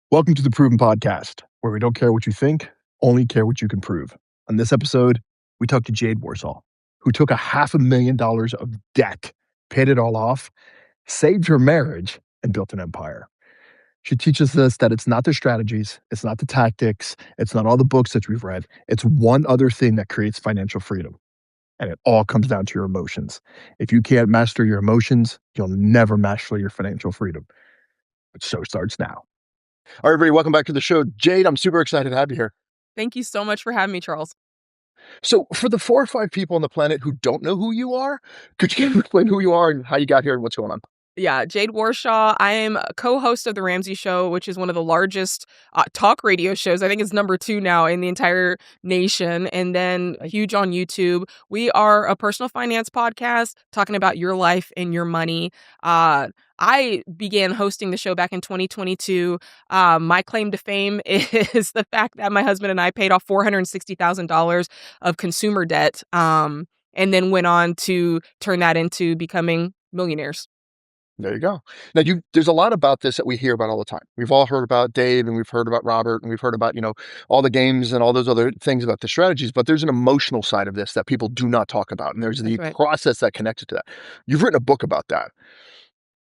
Welcome to the Proven Podcast, where we don't care what you think, only care what you can prove. On this episode, we talked to Jade Warshaw, who took $500,000 of debt, paid it all off, saved her marriage, and built an empire. She teaches us that it's not the strategies, it's not the tactics, it's not all the books that we've read. It's one other thing that creates financial freedom. And it all comes down to your emotions. If you can't master your emotions, you'll never master your financial freedom. But show starts now. All right, everybody, welcome back to the show. Jade, I'm super excited to have you here. Thank you so much for having me, Charles. So, for the 4 or 5 people on the planet who don't know who you are, could you explain who you are and how you got here and what's going on? Yeah, Jade Warshaw. I am a co-host of the Ramsey Show, which is one of the largest talk radio shows. I think it's number 2 now in the entire nation, and then huge on YouTube. We are a personal finance podcast talking about your life and your money. I began hosting the show back in 2022. My claim to fame is the fact that my husband and I paid off $460,000 of consumer debt, and then went on to turn that into becoming millionaires. There you go. Now, there's a lot about this that we hear about all the time. We've all heard about Dave, and we've heard about Robert, and we've heard about, all the games and all those other things about the strategies, but there's an emotional side of this that people do not talk about, and there's the That's right. process that connected to that. You've written a book about that.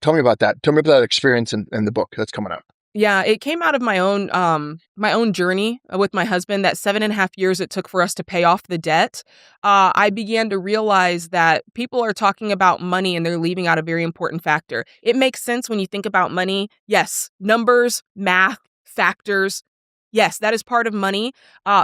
Tell me about that. Tell me about that experience and the book that's coming out. Yeah, it came out of my own journey with my husband. That 7.5 years it took for us to pay off the debt. I began to realize that people are talking about money and they're leaving out a very important factor. It makes sense when you think about money. Yes, numbers, math, factors. Yes, that is part of money.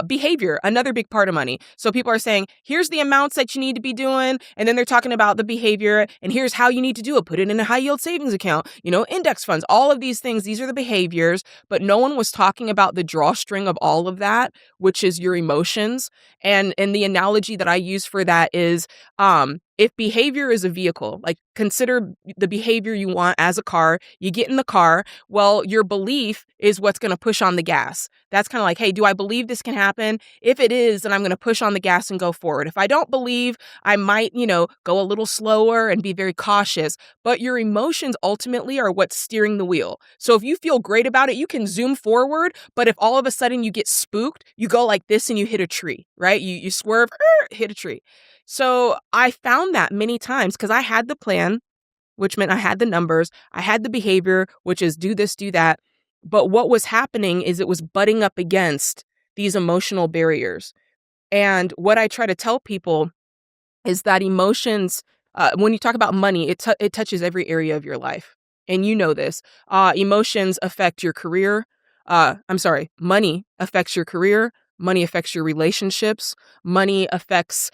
Behavior, another big part of money. So people are saying, here's the amounts that you need to be doing. And then they're talking about the behavior. And here's how you need to do it. Put it in a high yield savings account, index funds, all of these things. These are the behaviors. But no one was talking about the drawstring of all of that, which is your emotions. And the analogy that I use for that is if behavior is a vehicle, like consider the behavior you want as a car, you get in the car, well, your belief is what's going to push on the gas. That's kind of like, hey, do I believe this can happen? If it is, then I'm going to push on the gas and go forward. If I don't believe, I might, go a little slower and be very cautious. But your emotions ultimately are what's steering the wheel. So if you feel great about it, you can zoom forward. But if all of a sudden you get spooked, you go like this and you hit a tree, right? You swerve, hit a tree. So I found that many times because I had the plan, which meant I had the numbers, I had the behavior, which is do this, do that. But what was happening is it was butting up against these emotional barriers. And what I try to tell people is that emotions, when you talk about money, it touches every area of your life. And you know this. Emotions affect your career. Money affects your career. Money affects your relationships. Money affects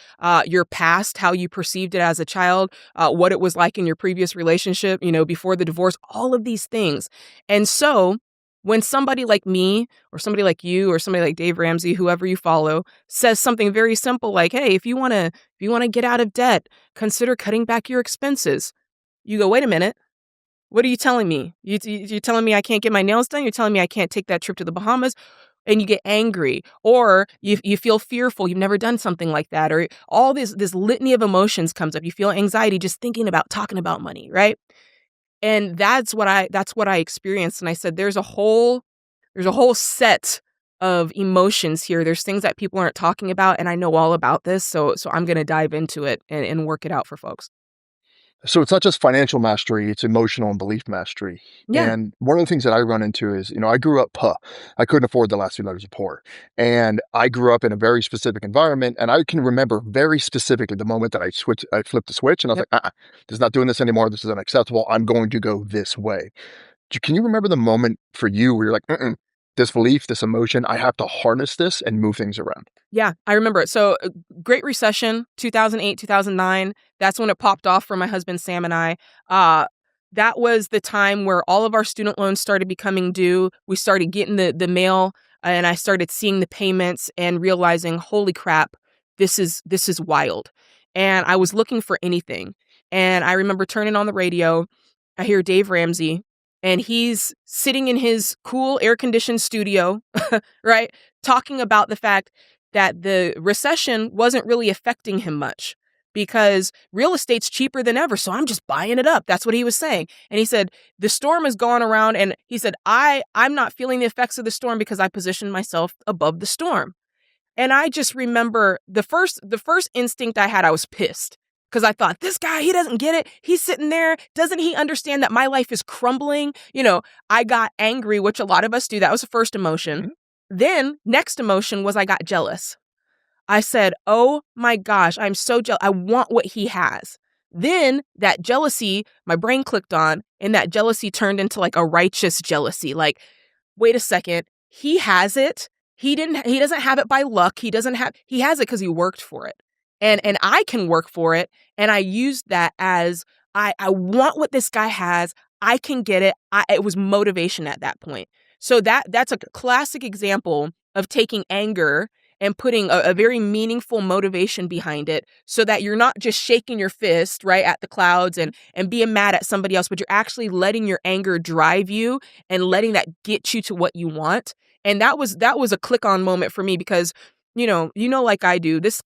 your past, how you perceived it as a child, what it was like in your previous relationship, before the divorce, all of these things. And so when somebody like me or somebody like you or somebody like Dave Ramsey, whoever you follow, says something very simple like, hey, if you want to get out of debt, consider cutting back your expenses. You go, wait a minute. What are you telling me? You're telling me I can't get my nails done? You're telling me I can't take that trip to the Bahamas? And you get angry, or you feel fearful. You've never done something like that, or all this litany of emotions comes up. You feel anxiety just thinking about talking about money, right? And that's what I experienced. And I said, there's a whole set of emotions here. There's things that people aren't talking about, and I know all about this. So I'm going to dive into it and work it out for folks. So it's not just financial mastery, it's emotional and belief mastery. Yeah. And one of the things that I run into is, I grew up poor. I couldn't afford the last 2 letters of poor. And I grew up in a very specific environment. And I can remember very specifically the moment that I flipped the switch and I was like, this is not doing this anymore. This is unacceptable. I'm going to go this way. Can you remember the moment for you where you're like, this belief, this emotion, I have to harness this and move things around? Yeah, I remember it. So Great Recession, 2008, 2009, that's when it popped off for my husband, Sam, and I. That was the time where all of our student loans started becoming due. We started getting the mail, and I started seeing the payments and realizing, holy crap, this is wild. And I was looking for anything. And I remember turning on the radio. I hear Dave Ramsey, and he's sitting in his cool air-conditioned studio, right, talking about the fact that the recession wasn't really affecting him much. because real estate's cheaper than ever. So I'm just buying it up. That's what he was saying. And he said, the storm has gone around. And he said, I'm not feeling the effects of the storm because I positioned myself above the storm. And I just remember the first instinct I had, I was pissed. Because I thought, this guy, he doesn't get it. He's sitting there. Doesn't he understand that my life is crumbling? I got angry, which a lot of us do. That was the first emotion. Mhm. Then next emotion was I got jealous. I said, oh my gosh, I'm so jealous. I want what he has. Then that jealousy, my brain clicked on, and that jealousy turned into like a righteous jealousy. Like, wait a second, he has it. He doesn't have it by luck. He has it because he worked for it. And I can work for it. And I used that as I want what this guy has. I can get it. It was motivation at that point. So that's a classic example of taking anger and putting a very meaningful motivation behind it so that you're not just shaking your fist, right, at the clouds and being mad at somebody else, but you're actually letting your anger drive you and letting that get you to what you want. And that was a click on moment for me because, like I do, this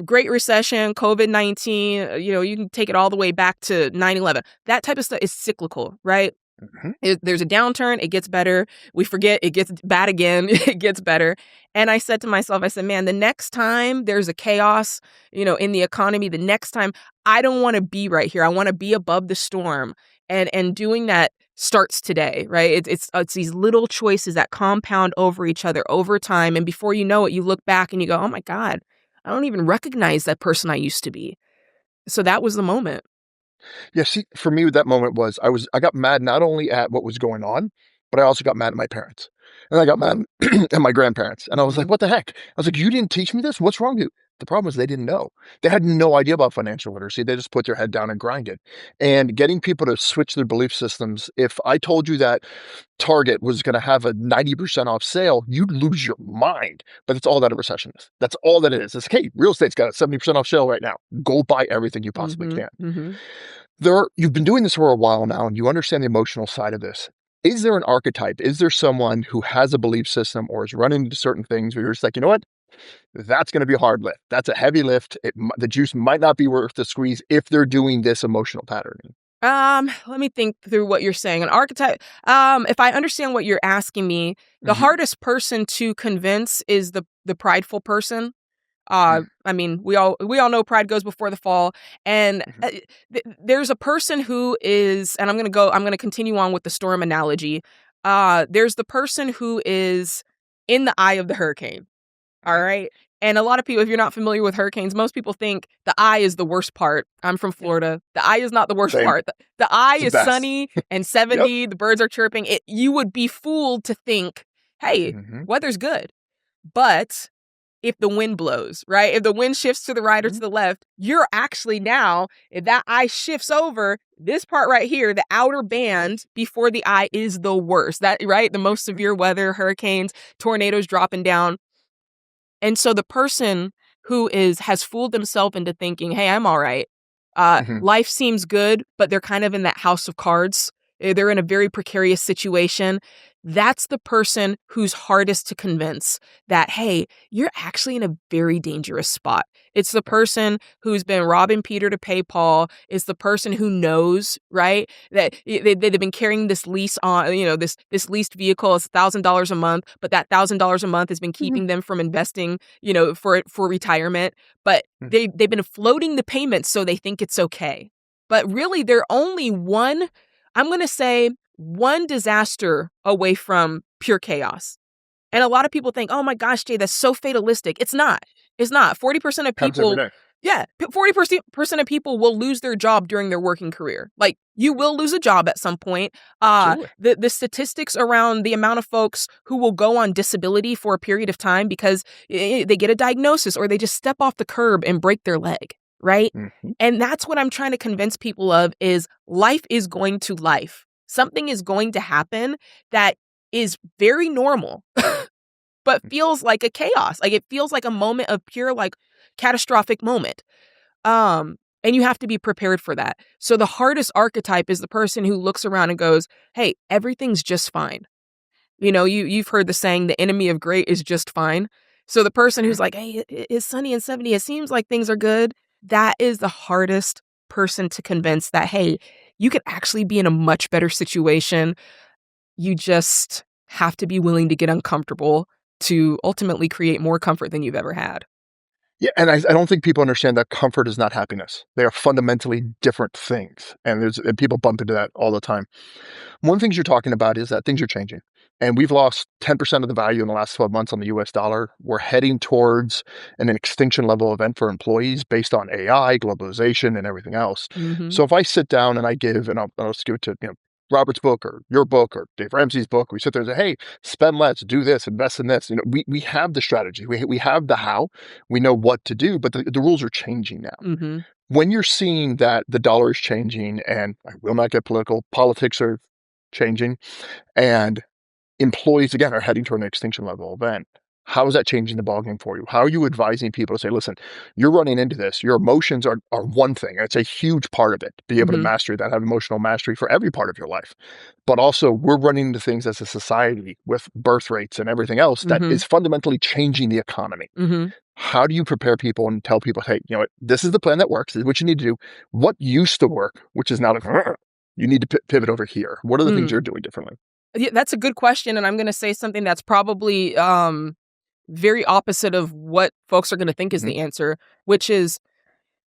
Great Recession, COVID-19, you can take it all the way back to 9/11. That type of stuff is cyclical, right? Mhm. There's a downturn, it gets better. We forget, it gets bad again, it gets better. And I said to myself, I said, man, the next time there's a chaos, in the economy, the next time, I don't want to be right here. I want to be above the storm. And doing that starts today, right? It's these little choices that compound over each other over time. And before you know it, you look back and you go, oh my God, I don't even recognize that person I used to be. So that was the moment. Yeah, see, for me, that moment was I got mad not only at what was going on, but I also got mad at my parents. And I got mad at my grandparents. And I was like, Mhm. what the heck? I was like, you didn't teach me this? What's wrong with you? The problem is they didn't know. They had no idea about financial literacy. They just put their head down and grinded. And getting people to switch their belief systems, if I told you that Target was going to have a 90% off sale, you'd lose your mind. But that's all that a recession is. That's all that it is. It's, hey, real estate's got a 70% off sale right now. Go buy everything you possibly Mhm. can. Mhm. You've been doing this for a while now, and you understand the emotional side of this. Is there an archetype? Is there someone who has a belief system or is running into certain things where you're just like, you know what? That's going to be a hard lift. That's a heavy lift. The juice might not be worth the squeeze if they're doing this emotional patterning. Let me think through what you're saying. An archetype. If I understand what you're asking me, the Hmm. hardest person to convince is the prideful person. I mean, we all know pride goes before the fall, and Hmm. there's a person who is, and I'm gonna continue on with the storm analogy. There's the person who is in the eye of the hurricane. All Hmm. right. And a lot of people, if you're not familiar with hurricanes, most people think the eye is the worst part. I'm from Florida. The eye is not the worst Same. part. The eye It's the is best. sunny and Yep. 70. The birds are chirping. You would be fooled to think, hey, Hmm. weather's good. But if the wind blows, right? If the wind shifts to the right or to Hmm. the left, you're actually now, if that eye shifts over, this part right here, the outer band before the eye is the worst. That, right? The most severe weather, hurricanes, tornadoes dropping down. And so the person who has fooled themselves into thinking, "Hey, I'm all right. Hmm. Life seems good," but they're kind of in that house of cards. They're in a very precarious situation. That's the person who's hardest to convince that, hey, you're actually in a very dangerous spot. It's the person who's been robbing Peter to pay Paul. It's the person who knows, right, that they've been carrying this lease on, this leased vehicle is $1,000 a month, but that $1,000 a month has been Hmm. keeping them from investing, for retirement. But Hmm. they've been floating the payments so they think it's okay. But really, they're only I'm going to say one disaster away from pure chaos. And a lot of people think, oh my gosh, Jay, that's so fatalistic. It's not. It's not. 40% of Happens every people, day. yeah, 40% of people will lose their job during their working career. Like, you will lose a job at some point. Absolutely. The statistics around the amount of folks who will go on disability for a period of time because they get a diagnosis or they just step off the curb and break their leg, right? Hmm. And that's what I'm trying to convince people of is life is going to life. Something is going to happen that is very normal but feels like a chaos. Like, it feels like a moment of pure, like, catastrophic moment. And you have to be prepared for that. So the hardest archetype is the person who looks around and goes, "Hey, everything's just fine." You've heard the saying, "The enemy of great is just fine." So the person Hmm. who's like, "Hey, it's sunny and 70. It seems like things are good." that is the hardest person to convince that, hey, you could actually be in a much better situation. You just have to be willing to get uncomfortable to ultimately create more comfort than you've ever had. Yeah, and I don't think people understand that comfort is not happiness. They are fundamentally different things, and people bump into that all the time. One of the things you're talking about is that things are changing, and we've lost 10% of the value in the last 12 months on the US dollar. We're heading towards an extinction level event for employees based on AI, globalization, and everything else. Mhm. So if I sit down and I'll just give it to, Robert's book or your book or Dave Ramsey's book, we sit there and say, hey, spend less, do this, invest in this. We have the strategy, we have the how, we know what to do, but the rules are changing now. Mhm. When you're seeing that the dollar is changing, and I will not get political, politics are changing, and employees again are heading toward an extinction level event. How is that changing the ballgame for you? How are you advising people to say, listen, you're running into this. Your emotions are one thing, and it's a huge part of it. Be able to Mhm. master that, have emotional mastery for every part of your life. But also, we're running into things as a society with birth rates and everything else that Mhm. is fundamentally changing the economy. Mhm. How do you prepare people and tell people, hey, you know what, this is the plan that works. This is what you need to do. What used to work, which is now like, you need to pivot over here. What are the things Mm. you're doing differently? Yeah, that's a good question, and I'm gonna say something that's probably, very opposite of what folks are gonna think is Mhm. the answer, which is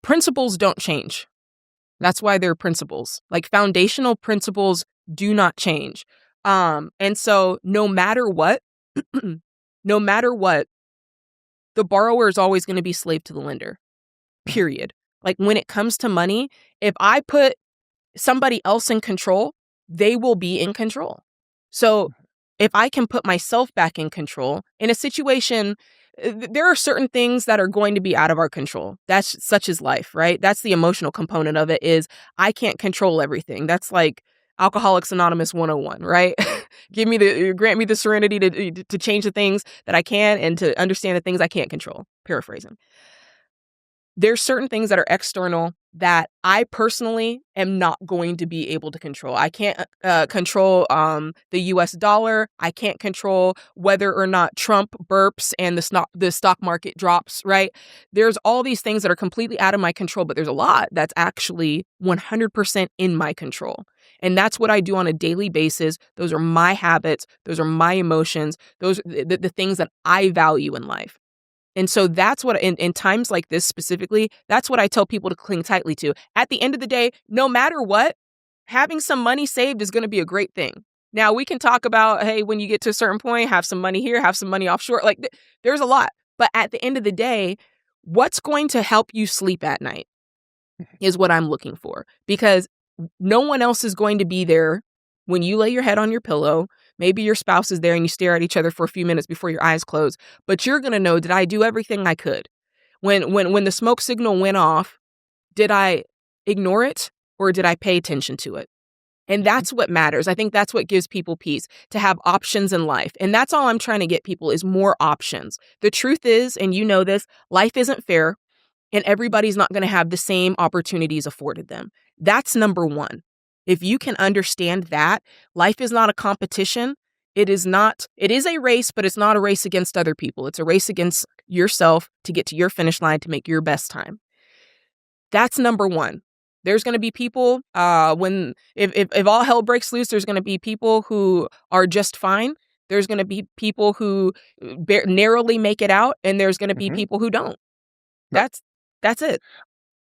principles don't change. That's why they're principles. Like, foundational principles do not change. And so no matter what, no matter what, the borrower is always gonna be slave to the lender, Mhm. period. Like, when it comes to money, if I put somebody else in control, they will be in control. So if I can put myself back in control in a situation, there are certain things that are going to be out of our control. That's such as life, right? That's the emotional component of it is I can't control everything. That's like Alcoholics Anonymous 101, right? Grant me the serenity to change the things that I can and to understand the things I can't control. Paraphrasing. There's certain things that are external that I personally am not going to be able to control. I can't control the US dollar. I can't control whether or not Trump burps and the stock market drops, right? There's all these things that are completely out of my control, but there's a lot that's actually 100% in my control. And that's what I do on a daily basis. Those are my habits, those are my emotions, those the things that I value in life. And so that's what in times like this specifically, that's what I tell people to cling tightly to. At the end of the day, no matter what, having some money saved is going to be a great thing. Now we can talk about, hey, when you get to a certain point, have some money here, have some money offshore. Like there's a lot. But at the end of the day, what's going to help you sleep at night is what I'm looking for because no one else is going to be there when you lay your head on your pillow. Maybe your spouse is there and you stare at each other for a few minutes before your eyes close, but you're going to know, did I do everything I could? When the smoke signal went off, did I ignore it or did I pay attention to it? And Mhm. that's what matters. I think that's what gives people peace, to have options in life. And that's all I'm trying to get people is more options. The truth is, and you know this, life isn't fair and everybody's not going to have the same opportunities afforded them. That's number one. If you can understand that, life is not a competition. It is a race, but it's not a race against other people. It's a race against yourself to get to your finish line to make your best time. That's number one. There's going to be people when if all hell breaks loose, there's going to be people who are just fine. There's going to be people who narrowly make it out, and there's going to be Mhm. people who don't. Right. That's that's it.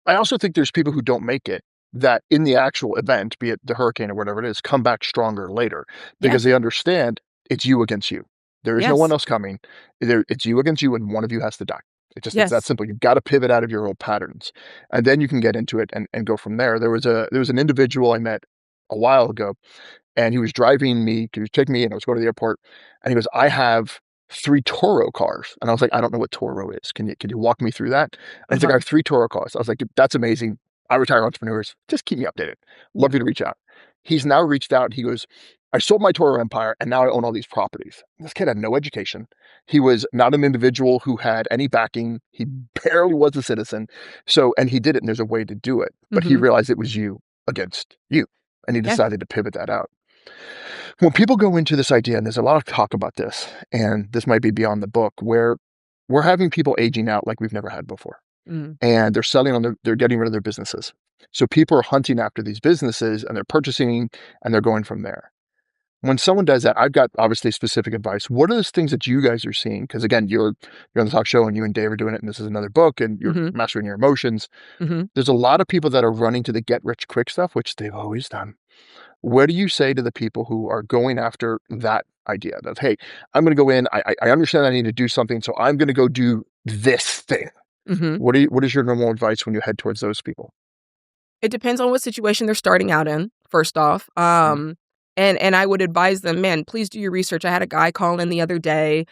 I also think there's people who don't make it that in the actual event, be it the hurricane or whatever it is, come back stronger later because Yes. they understand it's you against you. There is no one Yes. else coming. It's you against you, and one of you has to die. It's that Yes. simple. You've got to pivot out of your old patterns, and then you can get into it and go from there. There was an individual I met a while ago, and he was driving me. He was taking me, and I was going to the airport, and he goes, "I have 3 Toro cars," and I was like, "I don't know what Toro is. Can you walk me through that?" And he's like, "I Uh-huh. have 3 Toro cars." I was like, "That's amazing. I retire entrepreneurs. Just keep me updated. Yeah. Love you to reach out." He's now reached out. He goes, "I sold my Toro empire, and now I own all these properties." This kid had no education. He was not an individual who had any backing. He barely was a citizen. So, and he did it, and there's a way to do it. But he Mhm. realized it was you against you, and he Yeah. decided to pivot that out. When people go into this idea, and there's a lot of talk about this, and this might be beyond the book, where we're having people aging out like we've never had before. Mm. and they're selling on they're getting rid of their businesses. So people are hunting after these businesses and they're purchasing and they're going from there. When someone does that, I've got obviously specific advice. What are those things that you guys are seeing? Because again, you're on the talk show and you and Dave are doing it, and this is another book, and you're Mhm. mastering your emotions. Mhm. There's a lot of people that are running to the get rich quick stuff, which they've always done. What do you say to the people who are going after that idea that, hey, I'm going to go in, I understand I need to do something, so I'm going to go do this thing. Mhm. What is your normal advice when you head towards those people? It depends on what situation they're starting out in, first off. Mm, And I would advise them, man, please do your research. I had a guy call in the other day.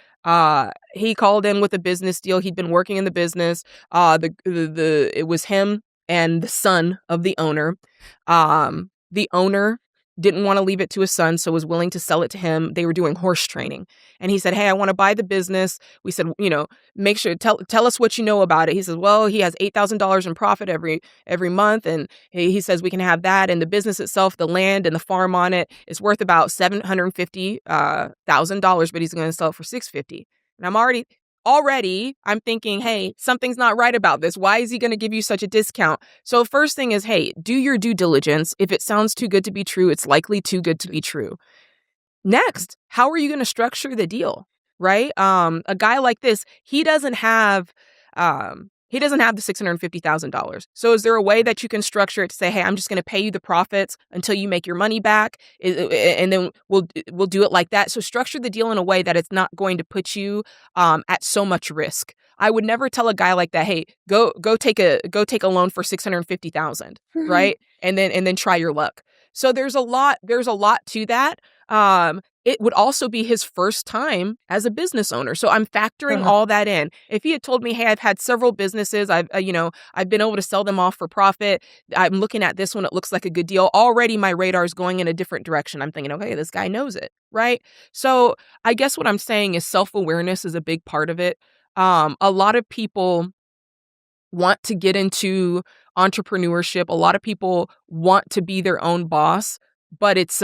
He called in with a business deal. He'd been working in the business. The it was him and the son of the owner. The owner didn't want to leave it to his son, so was willing to sell it to him. They were doing horse training. And he said, "Hey, I want to buy the business." We said, make sure tell us what you know about it. He says, "Well, he has $8,000 in profit every month, and he says we can have that. And the business itself, the land and the farm on it, is worth about $750,000, but he's going to sell it for 650." And I'm thinking, hey, something's not right about this. Why is he going to give you such a discount? So first thing is, hey, do your due diligence. If it sounds too good to be true, it's likely too good to be true. Next, how are you going to structure the deal? Right? A guy like this, he doesn't have the $650,000. So is there a way that you can structure it to say, "Hey, I'm just going to pay you the profits until you make your money back, and then we'll do it like that." So structure the deal in a way that it's not going to put you at so much risk. I would never tell a guy like that, "Hey, go take a loan for 650,000, right? And then try your luck." So there's a lot to that. It would also be his first time as a business owner. So I'm factoring all that in. If he had told me, "Hey, I've had several businesses. I've been able to sell them off for profit. I'm looking at this one. It looks like a good deal." Already my radar is going in a different direction. I'm thinking, "Okay, this guy knows it." Right? So I guess what I'm saying is self-awareness is a big part of it. A lot of people want to get into entrepreneurship. A lot of people want to be their own boss, but it's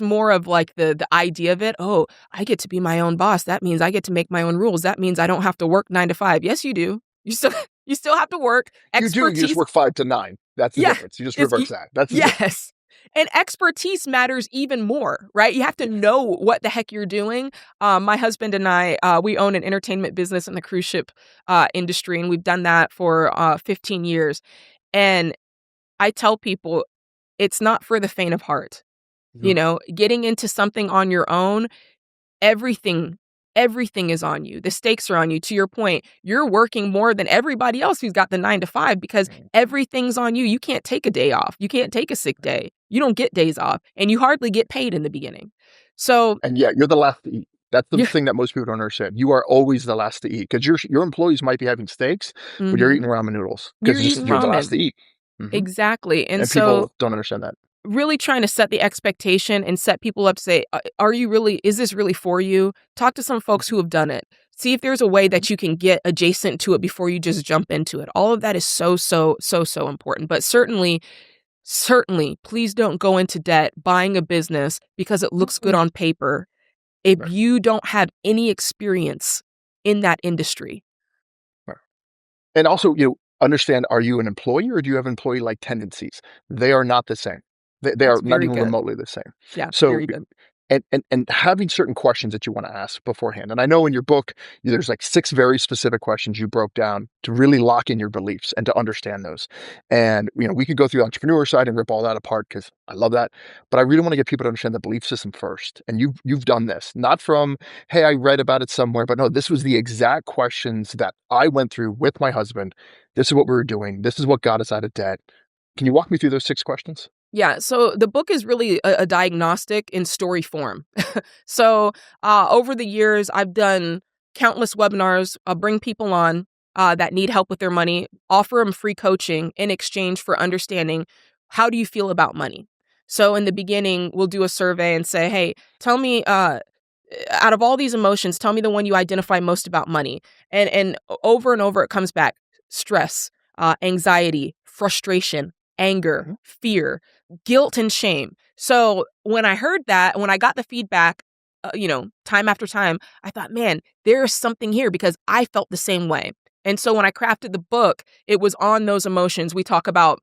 more of like the idea of it. "Oh, I get to be my own boss. That means I get to make my own rules. That means I don't have to work 9 to 5." Yes, you do. You still you still have to work. you do. You just Expertise. work 5 to 9. That's the Yeah. difference. You just It's reverse that. That's the difference. yes. And expertise matters even more, right? You have to Yeah. know what the heck you're doing. My husband and I, we own an entertainment business in the cruise ship industry, and we've done that for 15 years. And I tell people it's not for the faint of heart. Mhm. Getting into something on your own, everything everything is on you. The stakes are on you. To your point, you're working more than everybody else who's got the 9 to 5 because everything's on you. You can't take a day off. You can't take a sick day. You don't get days off, and you hardly get paid in the beginning. So, And yeah, you're the last to eat. That's the yeah. thing that most people don't understand. You are always the last to eat because your employees might be having steaks, but you're Mhm. eating ramen noodles You're because eating you're the last ramen. to eat. Hmm. Exactly. And And so people don't understand that. really trying to set the expectation and set people up to say, Are you really, is this really for you?" Talk to some folks who have done it. See if there's a way Mhm. that you can get adjacent to it before you just jump into it. All of that is so, so, so, so important. But certainly, please don't go into debt buying a business because it looks good Mhm. on paper if Right, you don't have any experience in that industry. right. And also, understand, are you an employee or do you have employee-like tendencies? They are not the same. They are That's not very even good. remotely the same. Yeah, So very good. and having certain questions that you wanna ask beforehand, and I know in your book, there's, like, 6 very specific questions you broke down to really lock in your beliefs and to understand those, and, we could go through the entrepreneur side and rip all that apart because I love that, but I really wanna get people to understand the belief system first, and you've done this, not from, "Hey, I read about it somewhere," but no, this was the exact questions that I went through with my husband. This is what we were doing. This is what got us out of debt. Can you walk me through those 6 questions? Yeah, so the book is really a diagnostic in story form. So, over the years, I've done countless webinars, bring people on that need help with their money, offer them free coaching in exchange for understanding how do you feel about money. So, in the beginning, we'll do a survey and say, "Hey, tell me, out of all these emotions, tell me the one you identify most about money." And over and over, it comes back: stress, anxiety, frustration, anger, Mhm. fear, guilt, and shame. So when I heard that, when I got the feedback, time after time, I thought, man, there is something here because I felt the same way. And so when I crafted the book, it was on those emotions. We talk about,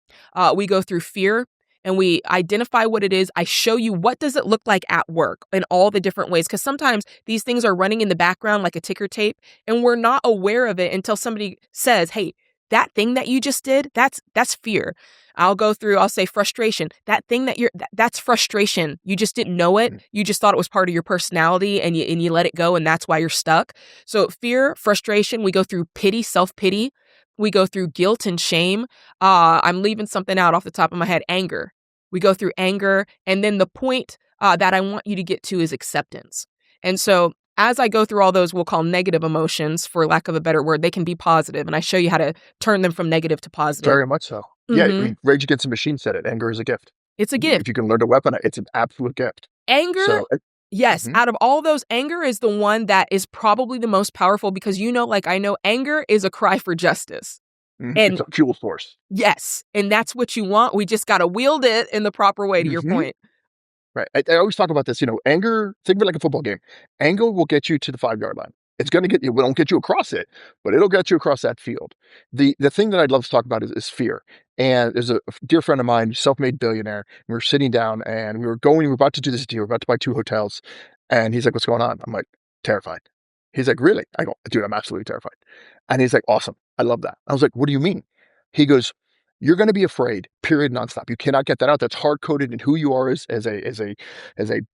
we go through fear and we identify what it is. I show you what does it look like at work in all the different ways. Because sometimes these things are running in the background like a ticker tape, and we're not aware of it until somebody says, hey, that thing that you just did, that's fear. I'll say frustration. That thing that's frustration. You just didn't know it. You just thought it was part of your personality and you let it go, and that's why you're stuck. So fear, frustration, we go through pity, self-pity. We go through guilt and shame. I'm leaving something out off the top of my head, anger. We go through anger, and then the point that I want you to get to is acceptance. And so as I go through all those, we'll call negative emotions, for lack of a better word, they can be positive, and I show you how to turn them from negative to positive. Very much so. Yeah, I mean, Rage Against the Machine said it. Anger is a gift. It's a gift. If you can learn to weaponize, it's an absolute gift. Anger, yes, out of all those, anger is the one that is probably the most powerful because like I know, anger is a cry for justice. And it's a fuel source. Yes, and that's what you want. We just got to wield it in the proper way, to your point. Right. I always talk about this, anger, think of it like a football game. Anger will get you to the 5-yard line. It's going to get you, it won't get you across it, but it'll get you across that field. The thing that I'd love to talk about is fear. And there's a dear friend of mine, self-made billionaire, and we were sitting down and we were about to do this deal. We were about to buy 2 hotels. And he's like, what's going on? I'm like, terrified. He's like, really? I go, dude, I'm absolutely terrified. And he's like, awesome. I love that. I was like, what do you mean? He goes, you're going to be afraid, period, nonstop. You cannot get that out. That's hard coded in who you are as a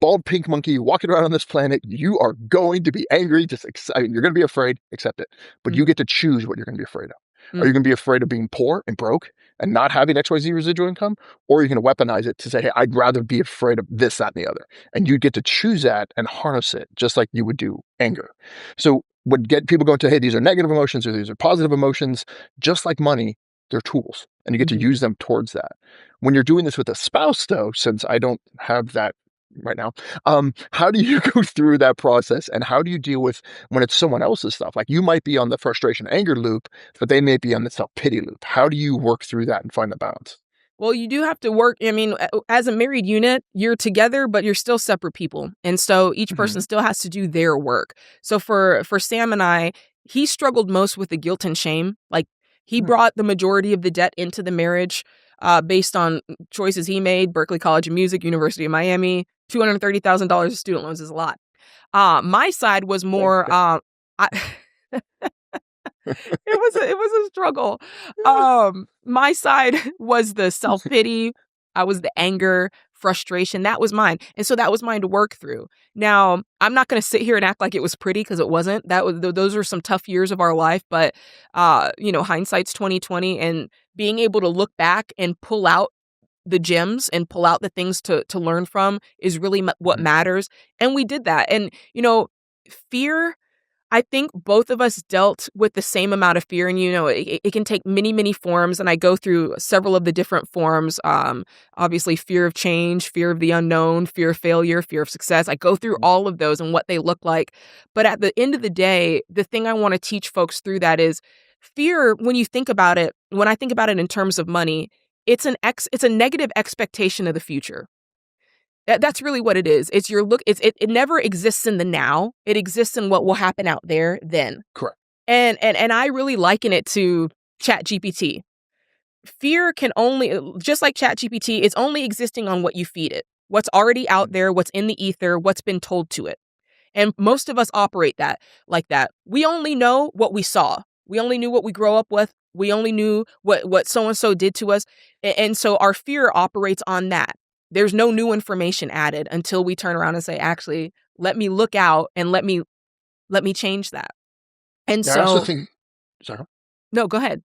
bald pink monkey walking around on this planet. You are going to be angry. You're going to be afraid. Accept it. But you get to choose what you're going to be afraid of. Are you going to be afraid of being poor and broke and not having XYZ residual income? Or are you going to weaponize it to say, hey, I'd rather be afraid of this, that, and the other. And you get to choose that and harness it just like you would do anger. So what get people going to, hey, these are negative emotions or these are positive emotions, just like money, they're tools. And you get to use them towards that. When you're doing this with a spouse, though, since I don't have that right now, how do you go through that process? And how do you deal with when it's someone else's stuff? Like you might be on the frustration anger loop, but they may be on the self-pity loop. How do you work through that and find the balance? Well, you do have to work. I mean, as a married unit, you're together, but you're still separate people. And so each person still has to do their work. So for Sam and I, he struggled most with the guilt and shame. Like he brought the majority of the debt into the marriage based on choices he made. Berklee College of Music, University of Miami, $230,000 of student loans is a lot. My side was more... It was a struggle. My side was the self-pity. I was the anger, frustration. That was mine. And so that was mine to work through. Now, I'm not going to sit here and act like it was pretty because it wasn't. Those are some tough years of our life, but hindsight's 2020, and being able to look back and pull out the gems and pull out the things to learn from is really what matters. And we did that. And fear, I think both of us dealt with the same amount of fear, and it can take many, many forms. And I go through several of the different forms. Obviously, fear of change, fear of the unknown, fear of failure, fear of success. I go through all of those and what they look like. But at the end of the day, the thing I want to teach folks through that is fear. When you think about it, when I think about it in terms of money, it's a negative expectation of the future. That's really what it is. It's your look. It never exists in the now. It exists in what will happen out there then. Correct. And I really liken it to ChatGPT. Fear can only, just like ChatGPT, it's only existing on what you feed it. What's already out there, what's in the ether, what's been told to it. And most of us operate like that. We only know what we saw. We only knew what we grow up with. We only knew what so-and-so did to us. And so our fear operates on that. There's no new information added until we turn around and say, actually, let me look out and let me change that. And I also think, sorry. No, go ahead.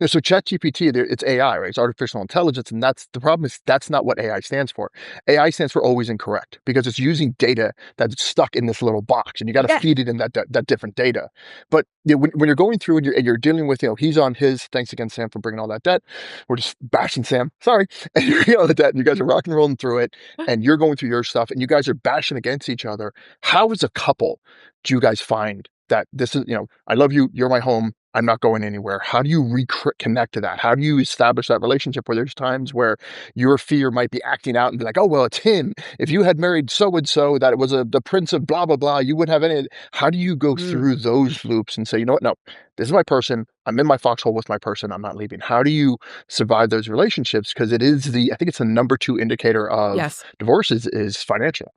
So ChatGPT, it's AI, right? It's artificial intelligence. And that's the problem is that's not what AI stands for. AI stands for always incorrect because it's using data that's stuck in this little box and you got to feed it in that different data. But when you're going through and you're dealing with, he's on his, thanks again, Sam, for bringing all that debt. We're just bashing Sam. Sorry. And you're getting all the debt and you guys are rock and rolling through it and you're going through your stuff and you guys are bashing against each other. How as a couple do you guys find that this is, I love you, you're my home, I'm not going anywhere. How do you reconnect to that? How do you establish that relationship where there's times where your fear might be acting out and be like, oh, well, it's him. If you had married so-and-so that was the prince of blah, blah, blah, you wouldn't have any. How do you go Mm, through those loops and say, you know what? No, this is my person. I'm in my foxhole with my person. I'm not leaving. How do you survive those relationships? Because I think it's the number two indicator of yes. divorce is financial.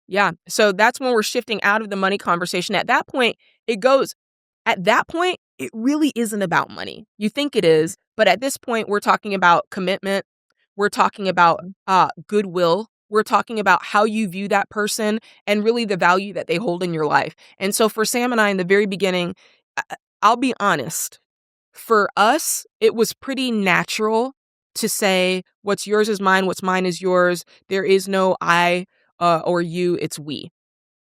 Yeah. So that's when we're shifting out of the money conversation. At that point, it goes, at that point, it really isn't about money. You think it is, but at this point, we're talking about commitment. We're talking about goodwill. We're talking about how you view that person and really the value that they hold in your life. And so for Sam and I in the very beginning, I'll be honest, for us, it was pretty natural to say, what's yours is mine, what's mine is yours. There is no I or you, it's we.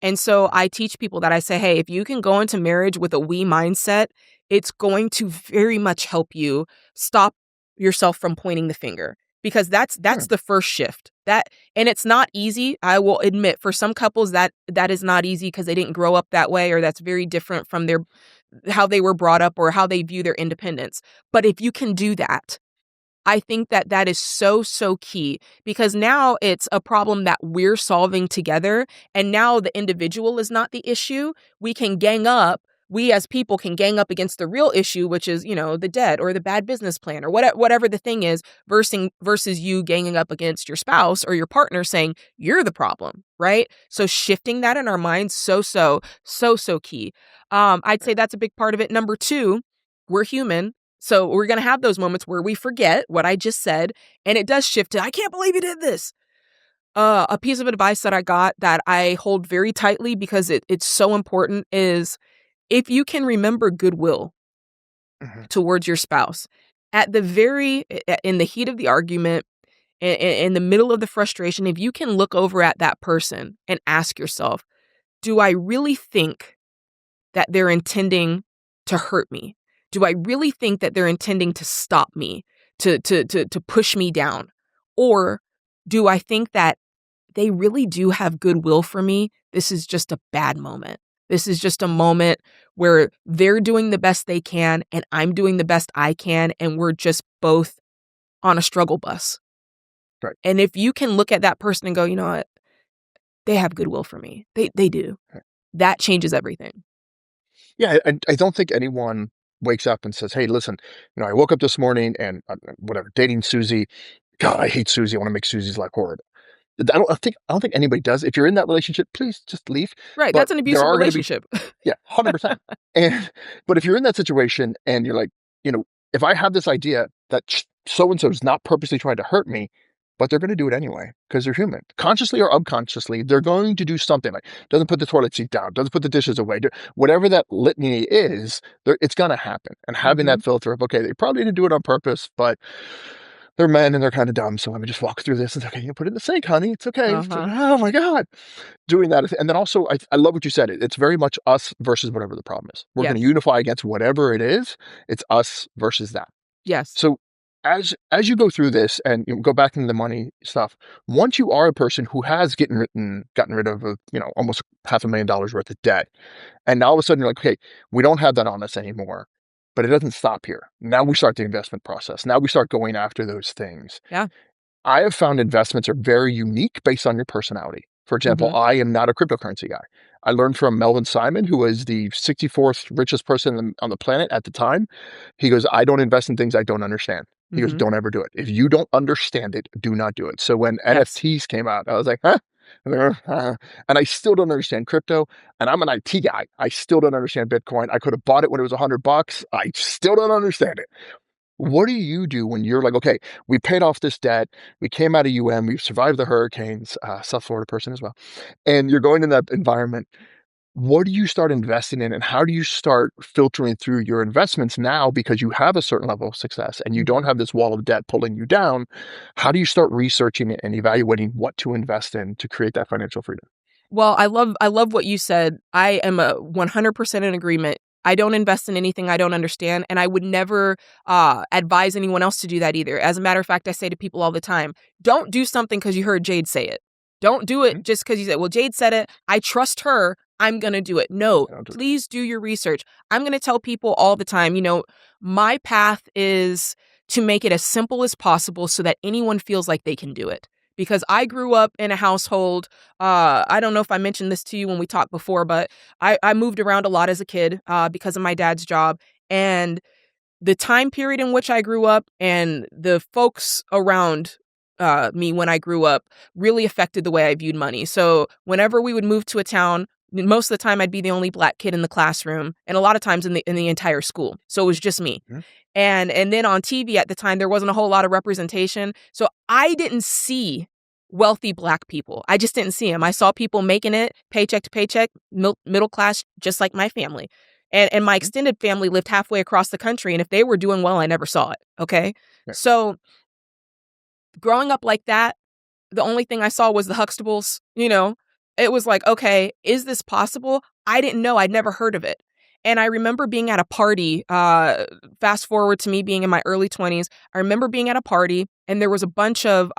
And so I teach people that I say, hey, if you can go into marriage with a we mindset, it's going to very much help you stop yourself from pointing the finger because that's Sure. the first shift. That and it's not easy. I will admit for some couples that is not easy because they didn't grow up that way or that's very different from their how they were brought up or how they view their independence. But if you can do that, I think that that is so, so key because now it's a problem that we're solving together. And now the individual is not the issue. We can gang up. We as people can gang up against the real issue, which is, the debt or the bad business plan or whatever the thing is versus you ganging up against your spouse or your partner saying you're the problem, right? So shifting that in our minds, so key. I'd say that's a big part of it. Number two, we're human. So we're going to have those moments where we forget what I just said, and it does shift to, I can't believe you did this. A piece of advice that I got that I hold very tightly because it's so important is if you can remember goodwill Mhm. towards your spouse in the heat of the argument, in the middle of the frustration, if you can look over at that person and ask yourself, do I really think that they're intending to hurt me? Do I really think that they're intending to stop me, to push me down? Or do I think that they really do have goodwill for me? This is just a bad moment. This is just a moment where they're doing the best they can and I'm doing the best I can and we're just both on a struggle bus. Right. And if you can look at that person and go, you know what? They have goodwill for me. They do. That changes everything. Yeah, I don't think anyone wakes up and says, "Hey, listen, I woke up this morning and whatever, dating Susie. God, I hate Susie. I want to make Susie's life horrible." I don't think anybody does. If you're in that relationship, please just leave. Right. But That's an there abusive are going to be, relationship. yeah, 100%. And but if you're in that situation and you're like, if I have this idea that so and so is not purposely trying to hurt me, but they're going to do it anyway because they're human, consciously or unconsciously, they're going to do something like doesn't put the toilet seat down, doesn't put the dishes away, whatever that litany is, it's going to happen. And having Mhm. that filter of okay, they probably didn't do it on purpose, but they're men and they're kind of dumb. So let me just walk through this and say, okay, you put it in the sink, honey. It's okay. Uh-huh. Oh my God. Doing that. And then also, I love what you said. It's very much us versus whatever the problem is. We're going to Yes. unify against whatever it is. It's us versus that. Yes. So as you go through this and go back into the money stuff, once you are a person who has gotten rid of almost $500,000 worth of debt, and now all of a sudden you're like, okay, we don't have that on us anymore. But it doesn't stop here. Now we start the investment process. Now we start going after those things. Yeah. I have found investments are very unique based on your personality. For example, Mhm. I am not a cryptocurrency guy. I learned from Melvin Simon, who was the 64th richest person on the planet at the time. He goes, I don't invest in things I don't understand. He goes, Mhm. don't ever do it. If you don't understand it, do not do it. So when Yes. NFTs came out, I was like, huh? And I still don't understand crypto. And I'm an IT guy. I still don't understand Bitcoin. I could have bought it when it was $100. I still don't understand it. What do you do when you're like, okay, we paid off this debt, we came out of we've survived the hurricanes, South Florida person as well, and you're going in that environment. What do you start investing in, and how do you start filtering through your investments now because you have a certain level of success and you don't Mhm. have this wall of debt pulling you down? How do you start researching it and evaluating what to invest in to create that financial freedom? Well, I love what you said. I am a 100% in agreement. I don't invest in anything I don't understand, and I would never advise anyone else to do that either. As a matter of fact, I say to people all the time, don't do something because you heard Jade say it. Don't do it Mhm. just because you said, well, Jade said it. I trust her. I'm going to do it. No, please do your research. I'm going to tell people all the time, my path is to make it as simple as possible so that anyone feels like they can do it. Because I grew up in a household, I don't know if I mentioned this to you when we talked before, but I moved around a lot as a kid because of my dad's job. And the time period in which I grew up and the folks around me when I grew up really affected the way I viewed money. So whenever we would move to a town, most of the time I'd be the only Black kid in the classroom, and a lot of times in the entire school. So it was just me. Mm-hmm. And then on TV at the time, there wasn't a whole lot of representation. So I didn't see wealthy Black people. I just didn't see them. I saw people making it paycheck to paycheck, middle class, just like my family. And my extended family lived halfway across the country. And if they were doing well, I never saw it. Okay. Yeah. So growing up like that, the only thing I saw was the Huxtables, It was like, okay, is this possible? I didn't know. I'd never heard of it. And I remember being at a party, fast forward to me being in my early 20s. I remember being at a party and there was a bunch of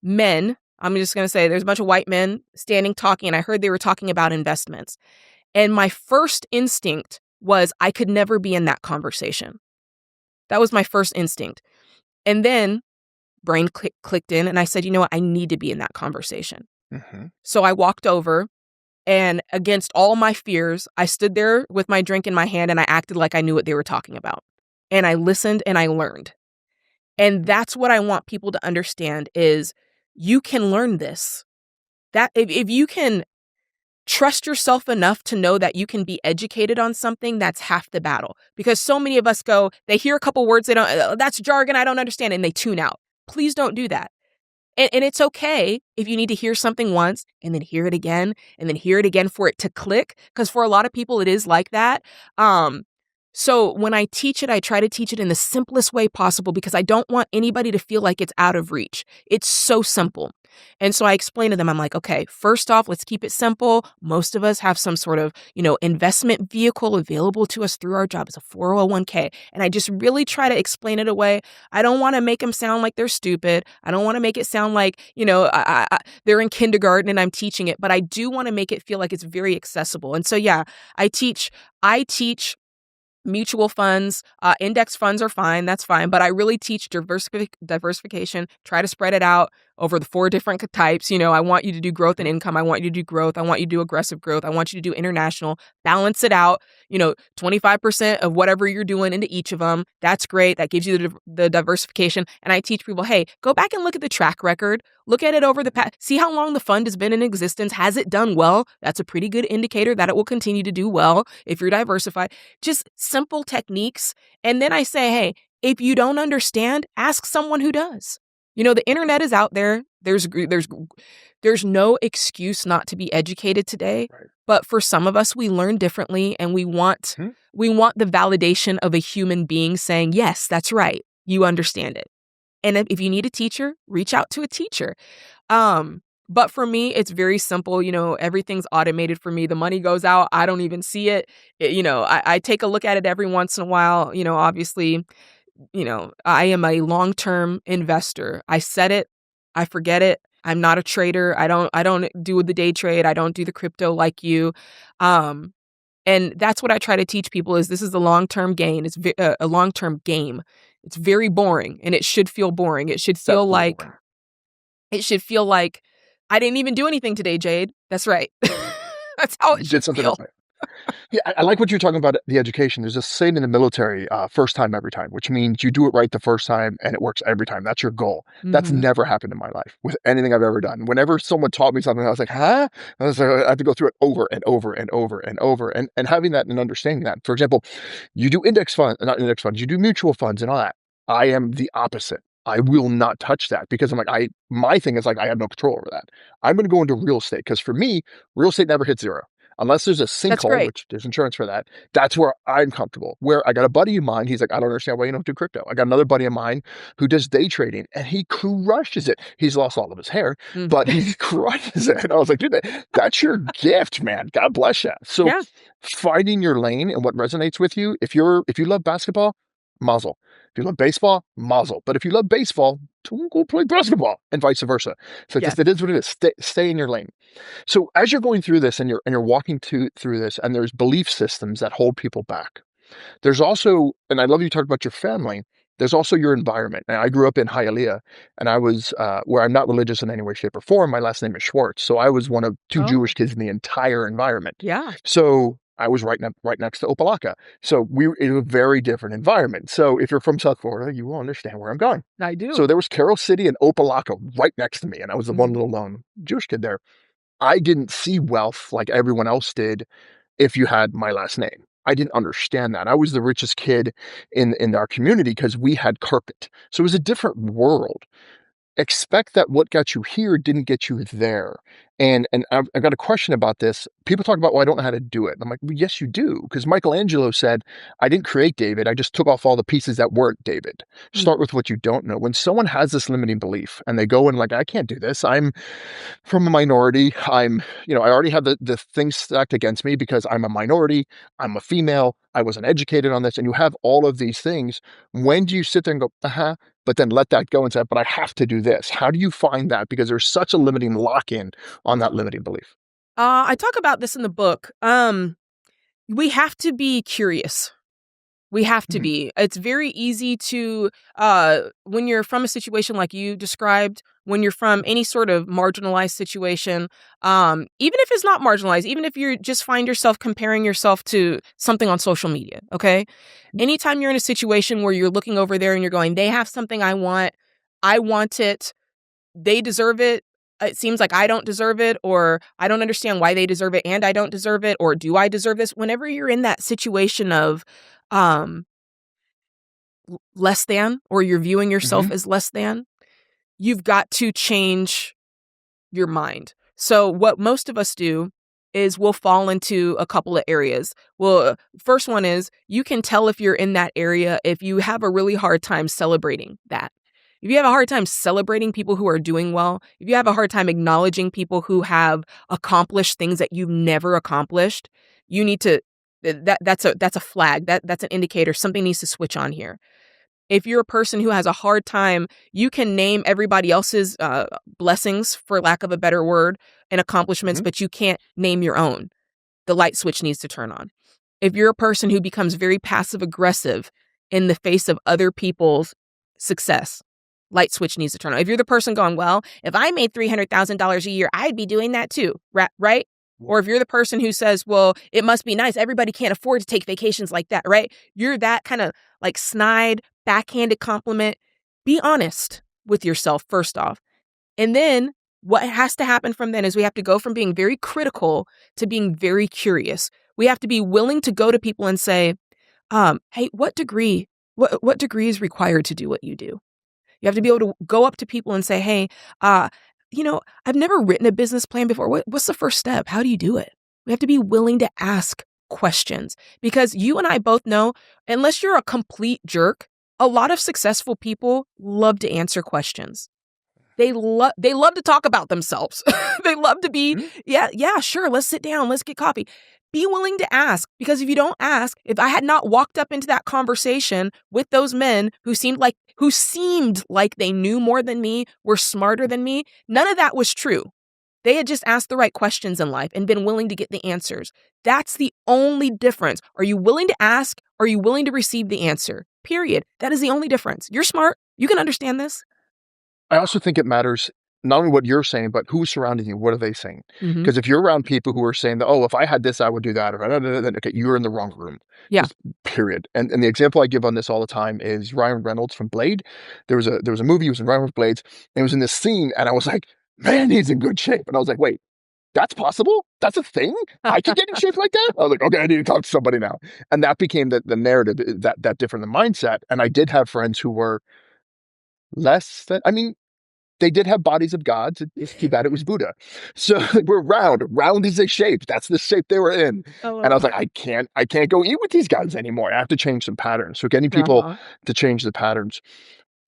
men. I'm just going to say there's a bunch of white men standing talking. And I heard they were talking about investments. And my first instinct was I could never be in that conversation. That was my first instinct. And then brain clicked in and I said, you know what? I need to be in that conversation. Mm-hmm. So I walked over and against all my fears, I stood there with my drink in my hand and I acted like I knew what they were talking about. And I listened and I learned. And that's what I want people to understand is you can learn this. That if you can trust yourself enough to know that you can be educated on something, that's half the battle. Because so many of us they hear a couple words, that's jargon, I don't understand, and they tune out. Please don't do that. And it's okay if you need to hear something once and then hear it again and then hear it again for it to click. Because for a lot of people, it is like that. So when I teach it, I try to teach it in the simplest way possible because I don't want anybody to feel like it's out of reach. It's so simple. And so I explain to them, I'm like, okay, first off, let's keep it simple. Most of us have some sort of, investment vehicle available to us through our job. It's a 401k. And I just really try to explain it away. I don't want to make them sound like they're stupid. I don't want to make it sound like, they're in kindergarten and I'm teaching it, but I do want to make it feel like it's very accessible. And so, yeah, I teach mutual funds, index funds are fine. That's fine. But I really teach diversification, try to spread it out over the 4 different types. I want you to do growth and income. I want you to do growth. I want you to do aggressive growth. I want you to do international, balance it out, 25% of whatever you're doing into each of them. That's great. That gives you the diversification. And I teach people, hey, go back and look at the track record. Look at it over the past. See how long the fund has been in existence. Has it done well? That's a pretty good indicator that it will continue to do well if you're diversified. Just simple techniques. And then I say, hey, if you don't understand, ask someone who does. The internet is out there. There's no excuse not to be educated today. Right. But for some of us, we learn differently and we want the validation of a human being saying, yes, that's right. You understand it. And if you need a teacher, reach out to a teacher. But for me, it's very simple. Everything's automated for me. The money goes out. I don't even see it. I take a look at it every once in a while. Obviously, I am a long-term investor. I set it. I forget it. I'm not a trader. I don't do the day trade. I don't do the crypto like you. And that's what I try to teach people is this is a long-term gain. It's a long-term game. It's very boring and it should feel boring. It should feel like I didn't even do anything today, Jade. That's right. That's how it should feel. Yeah, I like what you're talking about, the education. There's a saying in the military, first time, every time, which means you do it right the first time and it works every time. That's your goal. Mm-hmm. That's never happened in my life with anything I've ever done. Whenever someone taught me something, I was like, huh? I had to go through it over and over and over and over. And having that and understanding that. For example, you do not index funds, you do mutual funds and all that. I am the opposite. I will not touch that because I'm like, my thing is like, I have no control over that. I'm going to go into real estate because for me, real estate never hits zero. Unless there's a sinkhole, which there's insurance for that, that's where I'm comfortable. Where I got a buddy of mine, he's like, I don't understand why you don't do crypto. I got another buddy of mine who does day trading and he crushes it. He's lost all of his hair, but he crushes it. And I was like, dude, that's your gift, man. God bless you. So finding your lane and what resonates with you, if you love basketball, muzzle. If you love baseball, mazel. But if you love baseball, go play basketball, and vice versa. So Yes. it is what it is. Stay in your lane. So as you're going through this and you're walking through this, and there's belief systems that hold people back. There's also, and I love you talked about your family. There's also your environment. And I grew up in Hialeah, and I was where I'm not religious in any way, shape, or form. My last name is Schwartz, so I was one of two Oh, Jewish kids in the entire environment. yeah, So I was right next to Opelika. So it was a very different environment. So if you're from South Florida, you will understand where I'm going. I So do. there was Carroll City and Opelika right next to me, and I was the one Mhm. little lone Jewish kid there. I didn't see wealth like everyone else did if you had my last name. I didn't understand that. I was the richest kid in our community because we had carpet. So it was a different world. Expect that what got you here didn't get you there. And I've got a question about this. People talk about, well, I don't know how to do it. And I'm like, well, yes, you do. Because Michelangelo said, I didn't create David. I just took off all the pieces that weren't David. Mm. Start with what you don't know. When someone has this limiting belief and they go and like, I can't do this. I'm from a minority. I already have the things stacked against me because I'm a minority. I'm a female. I wasn't educated on this. And you have all of these things. When do you sit there and go, uh-huh, but then let that go and say, but I have to do this? How do you find that? Because there's such a limiting lock-in on that limiting belief. I talk about this in the book. We have to be curious. We have to Mhm, be. It's very easy to, when you're from a situation like you described, when you're from any sort of marginalized situation, even if it's not marginalized, even if you just find yourself comparing yourself to something on social media, okay? Anytime you're in a situation where you're looking over there and you're going, they have something I want it, they deserve it. It seems like I don't deserve it, or I don't understand why they deserve it and I don't deserve it, or do I deserve this? Whenever you're in that situation of um less than, or you're viewing yourself mhm, as less than, you've got to change your mind. So what most of us do is we'll fall into a couple of areas. Well, first one is you can tell if you're in that area if you have a really hard time celebrating that. If you have a hard time celebrating people who are doing well, if you have a hard time acknowledging people who have accomplished things that you've never accomplished, you need to that's a flag. That's an indicator something needs to switch on here. If you're a person who has a hard time, you can name everybody else's blessings, for lack of a better word, and accomplishments, mhm, but you can't name your own. The light switch needs to turn on. If you're a person who becomes very passive aggressive in the face of other people's success, light switch needs to turn on. If you're the person going, well, if I made $300,000 a year, I'd be doing that too, right? yeah, Or if you're the person who says, well, it must be nice. Everybody can't afford to take vacations like that, right? You're that kind of like snide, backhanded compliment. Be honest with yourself, first off. And then what has to happen from then is we have to go from being very critical to being very curious. We have to be willing to go to people and say, hey, what degree is required to do what you do? You have to be able to go up to people and say, hey, uh, I've never written a business plan before. What's the first step? How do you do it? We have to be willing to ask questions because you and I both know, unless you're a complete jerk, a lot of successful people love to answer questions. They love to talk about themselves. They love to be, mhm. yeah, sure, let's sit down, let's get coffee. Be willing to ask, because if you don't ask, if I had not walked up into that conversation with those men who seemed like they knew more than me, were smarter than me, none of that was true. They had just asked the right questions in life and been willing to get the answers. That's the only difference. Are you willing to ask? Are you willing to receive the answer? Period. That is the only difference. You're smart. You can understand this. I also think it matters not only what you're saying, but who's surrounding you. What are they saying? Mhm. Because if you're around people who are saying that, oh, if I had this, I would do that, or then okay, you're in the wrong room. Yeah. Just period. And the example I give on this all the time is Ryan Reynolds from Blade. There was a movie. He was in Ryan with Blades, and he was in this scene, and I was like, man, he's in good shape. And I was like, wait, that's possible? That's a thing? I can get in shape like that? I was like, okay, I need to talk to somebody now. And that became the narrative, that different, the mindset. And I did have friends who were less than, I mean, they did have bodies of gods. It's too bad it was Buddha. So we're round. Round is a shape. That's the shape they were in. I And I love was like, that. I can't go eat with these guys anymore. I have to change some patterns. So getting people Uh-huh. to change the patterns.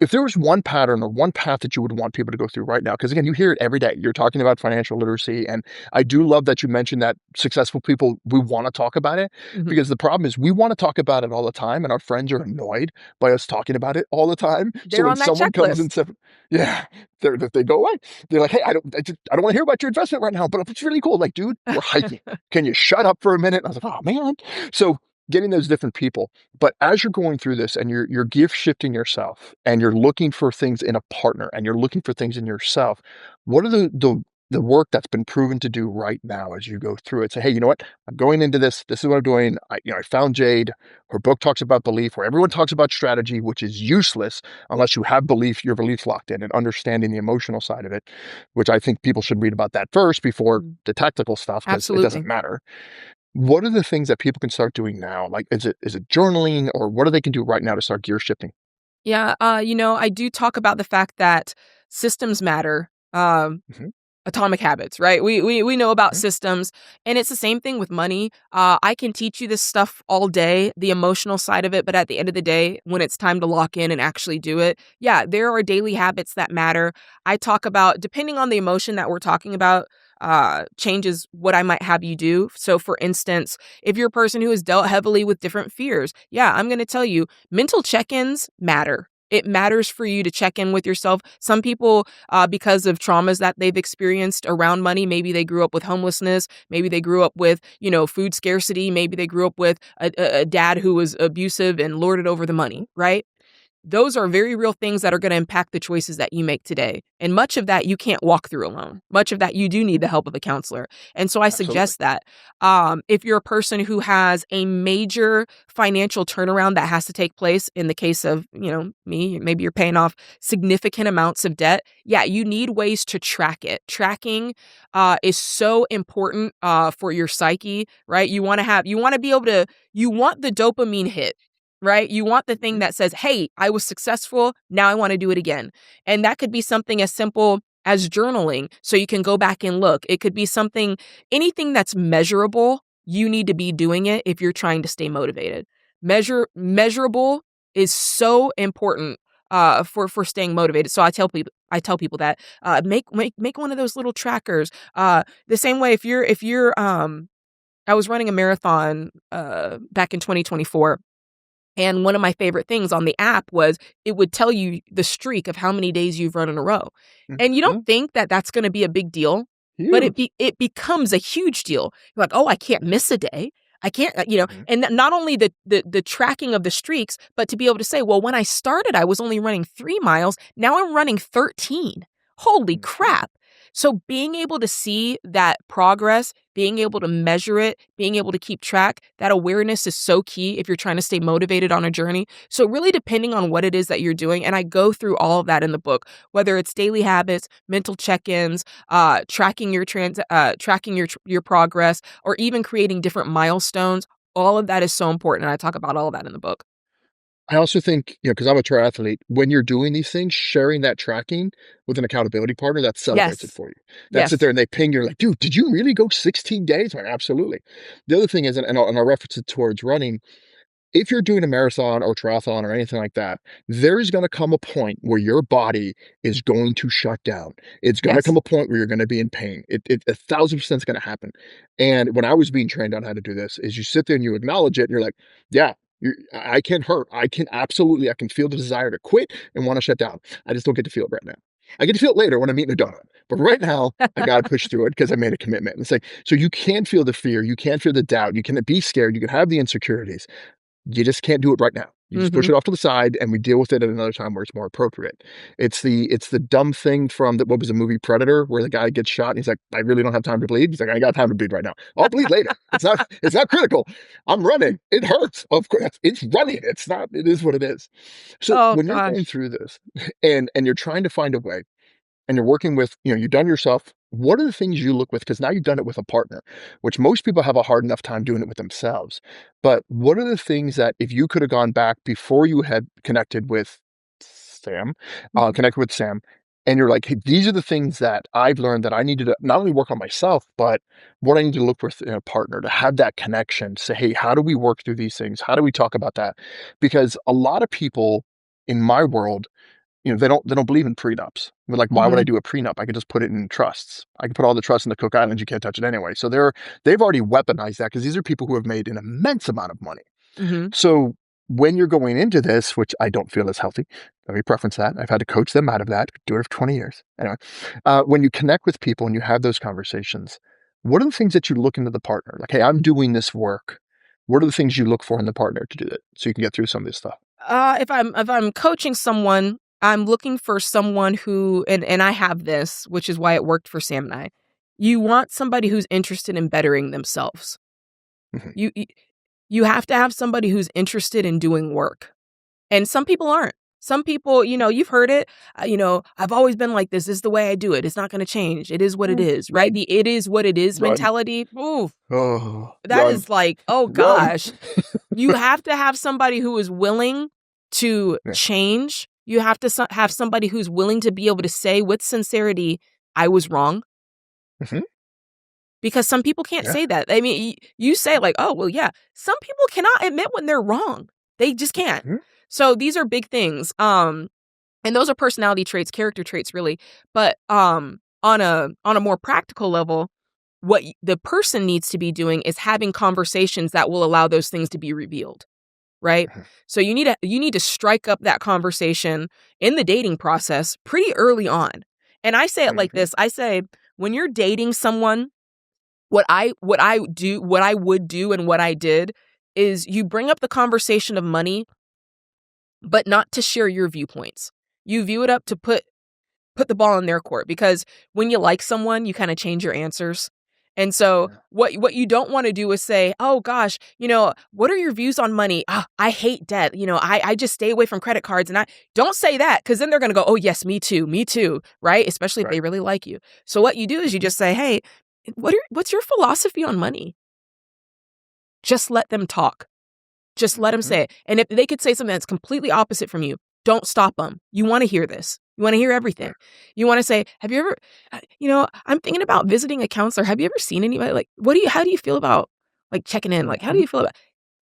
if there was one pattern or one path that you would want people to go through right now, because again, you hear it every day. You're talking about financial literacy. And I do love that you mentioned that successful people, we want to talk about it, Mhm. because the problem is we want to talk about it all the time. And our friends are annoyed by us talking about it all the time. So They're when on that someone comes and checklist. says, yeah, they go away. They're like, hey, I don't want to hear about your investment right now, but it's really cool. Like, dude, we're hiking. Can you shut up for a minute? And I was like, oh man. So getting those different people. But as you're going through this and you're gift shifting yourself and you're looking for things in a partner and you're looking for things in yourself, what are the work that's been proven to do right now as you go through it? Say, hey, you know what? I'm going into this. This is what I'm doing. I found Jade. Her book talks about belief, where everyone talks about strategy, which is useless unless you have belief, your beliefs locked in, and understanding the emotional side of it, which I think people should read about that first before Mm. the tactical stuff, because it doesn't Absolutely. matter. What are the things that people can start doing now? Like, is it journaling, or what do they can do right now to start gear shifting? Yeah, I do talk about the fact that systems matter. Mhm, Atomic Habits, right? We know about mhm, systems, and it's the same thing with money. I can teach you this stuff all day, the emotional side of it, but at the end of the day, when it's time to lock in and actually do it, yeah, there are daily habits that matter. I talk about, depending on the emotion that we're talking about, changes what I might have you do. So, for instance, if you're a person who has dealt heavily with different fears, yeah, I'm going to tell you mental check ins matter. It matters for you to check in with yourself. Some people, because of traumas that they've experienced around money. Maybe they grew up with homelessness. Maybe they grew up with, food scarcity. Maybe they grew up with a dad who was abusive and lorded over the mhm. money, right? Those are very real things that are going to impact the choices that you make today. And much of that you can't walk through alone. Much of that you do need the help of a counselor. And so I Absolutely. suggest that if you're a person who has a major financial turnaround that has to take place, in the case of, me, maybe you're paying off significant amounts of debt. Yeah, you need ways to track it. Tracking is so important for your psyche, right? You want to be able to, you want the dopamine hit, right? You want the thing Mhm. that says, "Hey, I was successful. Now I want to do it again." And that could be something as simple as journaling so you can go back and look. It could be something, anything that's measurable, you need to be doing it if you're trying to stay motivated. Measurable is so important for staying motivated. So I tell people that make one of those little trackers. The same way, if you're I was running a marathon back in 2024, and one of my favorite things on the app was it would tell you the streak of how many days you've run in a row. And you don't Mhm. think that that's gonna be a big deal, but it Huge. be it becomes a huge deal. You're like, "Oh, I can't miss a day. I can't," Mhm, and not only the tracking of the streaks, but to be able to say, "Well, when I started, I was only running 3 miles. Now I'm running 13. Holy mhm. crap." So being able to see that progress, being able to measure it, being able to keep track, that awareness is so key if you're trying to stay motivated on a journey. So really depending on what it is that you're doing, and I go through all of that in the book, whether it's daily habits, mental check-ins, tracking your progress, or even creating different milestones. All of that is so important, and I talk about all of that in the book. I also think, because I'm a triathlete, when you're doing these things, sharing that tracking with an accountability partner that celebrates it Yes. for you. That sit there Yes. and they ping, you're like, dude, did you really go 16 days? Like, absolutely. The other thing is, and I'll reference it towards running, if you're doing a marathon or triathlon or anything like that, there is going to come a point where your body is going to shut down. It's going to come Yes. a point where you're going to be in pain. It 1,000% is going to happen. And when I was being trained on how to do this, is you sit there and you acknowledge it, and you're like, yeah. I can hurt. I can feel the desire to quit and want to shut down. I just don't get to feel it right now. I get to feel it later when I'm eating a donut. But right now, I got to push through it because I made a commitment. It's like, so you can feel the fear. You can feel the doubt. You can be scared. You can have the insecurities. You just can't do it right now. You just push Mhm. it off to the side, and we deal with it at another time where it's more appropriate. It's the dumb thing from what was the movie Predator, where the guy gets shot and he's like, "I really don't have time to bleed." He's like, "I got time to bleed right now. I'll bleed later. It's not critical. I'm running. It hurts. Of course, it's running. It's not. It is what it is." So Oh when you're going gosh. through this, and you're trying to find a way, and you're working with, you've done yourself, what are the things you look with? Because now you've done it with a partner, which most people have a hard enough time doing it with themselves. But what are the things that if you could have gone back before you had Sam, Mhm. connected with Sam, and you're like, hey, these are the things that I've learned that I needed to not only work on myself, but what I need to look for in a partner to have that connection. Say, hey, how do we work through these things? How do we talk about that? Because a lot of people in my world, they don't believe in prenups. They're like, why would I Mhm. do a prenup? I could just put it in trusts. I could put all the trusts in the Cook Islands. You can't touch it anyway. So they've already weaponized that because these are people who have made an immense amount of money. Mhm. So when you're going into this, which I don't feel is healthy, let me preference that. I've had to coach them out of that, do it for 20 years. Anyway, when you connect with people and you have those conversations, what are the things that you look into the partner? Like, hey, I'm doing this work. What are the things you look for in the partner to do that so you can get through some of this stuff? If I'm coaching someone, I'm looking for someone who, and I have this, which is why it worked for Sam and I. You want somebody who's interested in bettering themselves. Hmm. You you have to have somebody who's interested in doing work. And some people aren't. Some people, you've heard it. I've always been like this. This is the way I do it. It's not going to change. It is what it is, right? The "it is what it is" Run. mentality. Ooh, Oh, that run. is like, oh Run. gosh. You have to have somebody who is willing to Yeah. change. You have to have somebody who's willing to be able to say with sincerity, "I was wrong." Hmm. Because some people can't Yeah. say that. I mean, you say like, "Oh, well, yeah." Some people cannot admit when they're wrong. They just can't. Hmm. So these are big things. And those are personality traits, character traits, really. But on a more practical level, what the person needs to be doing is having conversations that will allow those things to be revealed, right? So you need to strike up that conversation in the dating process pretty early on. And I say it like Hmm. this. I say, when you're dating someone, what I would do and what I did is you bring up the conversation of money, but not to share your viewpoints. You view it up to put the ball in their court, because when you like someone, you kind of change your answers. And so Yeah. what you don't want to do is say, "Oh gosh, what are your views on money? Ah, I hate debt. I just stay away from credit cards." And I don't say that, because then they're going to go, "Oh yes, me too," right? Especially if Right. they really like you. So what you do is you Hmm. just say, "Hey, what's your philosophy on money?" Just let them talk. Just let them Hmm. say it. And if they could say something that's completely opposite from you, don't stop them. You want to hear this. You want to hear Yeah. everything. You want to say, "Have you ever, I'm thinking about visiting a counselor. Have you ever seen anybody? Like, how do you feel about like checking in? Like, how do Hmm. you feel about?"